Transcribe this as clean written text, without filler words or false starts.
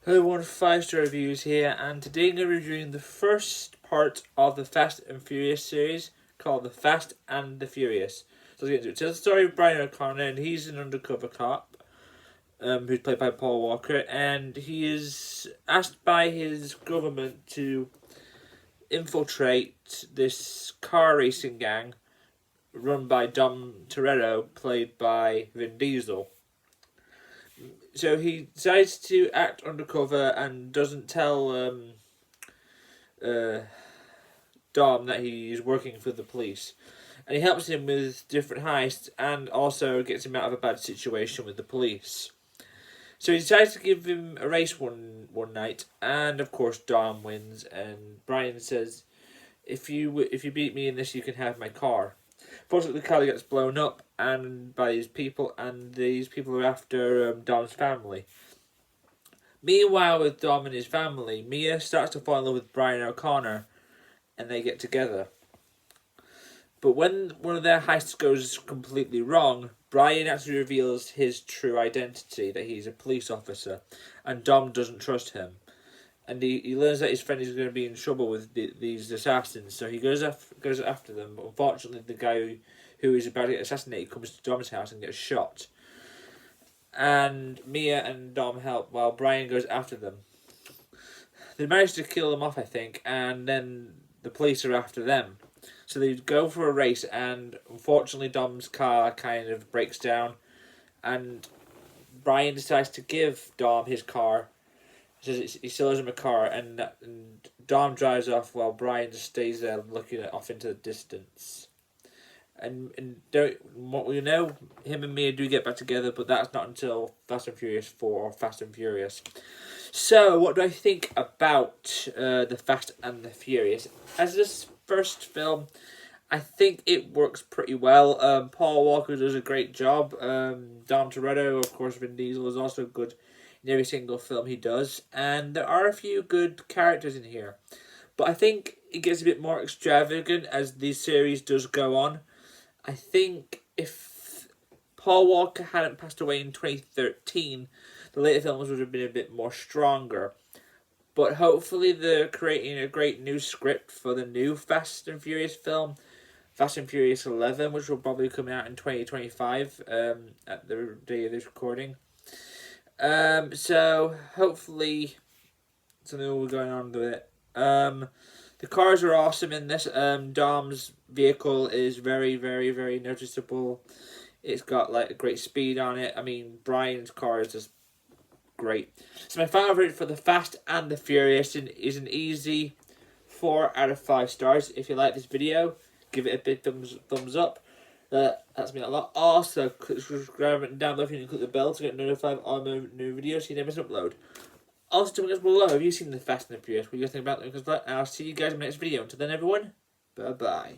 Hello everyone, 5-star reviews here, and today I'm going to be reviewing the first part of the Fast and Furious series called The Fast and the Furious. So let's get into it. So it's the story of Brian O'Connor, and he's an undercover cop who's played by Paul Walker, and he is asked by his government to infiltrate this car racing gang run by Dom Toretto, played by Vin Diesel. So he decides to act undercover and doesn't tell Dom that he's working for the police. And he helps him with different heists and also gets him out of a bad situation with the police. So he decides to give him a race one night, and of course Dom wins, and Brian says, if you beat me in this, you can have my car. Fortunately, the car gets blown up and by these people, and these people are after Dom's family. Meanwhile, with Dom and his family, Mia starts to fall in love with Brian O'Connor, and they get together. But when one of their heists goes completely wrong, Brian actually reveals his true identity, that he's a police officer, and Dom doesn't trust him. And he learns that his friend is going to be in trouble with these assassins, so he goes after them. But unfortunately, the guy who is about to get assassinated comes to Dom's house and gets shot. And Mia and Dom help while Brian goes after them. They manage to kill them off, I think, and then the police are after them. So they go for a race, and unfortunately Dom's car kind of breaks down, and Brian decides to give Dom his car. He still has him a car, and Dom drives off while Brian just stays there looking off into the distance. And what we know, him and Mia do get back together, but that's not until Fast and Furious 4 or Fast and Furious. So, what do I think about the Fast and the Furious? As this first film, I think it works pretty well. Paul Walker does a great job. Dom Toretto, of course, Vin Diesel is also good in every single film he does, and there are a few good characters in here. But I think it gets a bit more extravagant as the series does go on. I think if Paul Walker hadn't passed away in 2013, the later films would have been a bit more stronger. But hopefully they're creating a great new script for the new Fast and Furious film, Fast and Furious 11, which will probably come out in 2025 at the day of this recording. So hopefully something will be going on with it. The cars are awesome in this. Dom's vehicle is very, very, very noticeable. It's got like a great speed on it. I mean, Brian's car is just great. So my final rating for the Fast and the Furious is an easy 4 out of 5 stars. If you like this video, give it a big thumbs up. That's me a lot. Also, click subscribe and down below if you can click the bell to get notified on my new videos so you never miss an upload. Also, tell me below, have you seen the Fast and the Furious? What do you think about them? And I'll see you guys in the next video. Until then, everyone, bye-bye.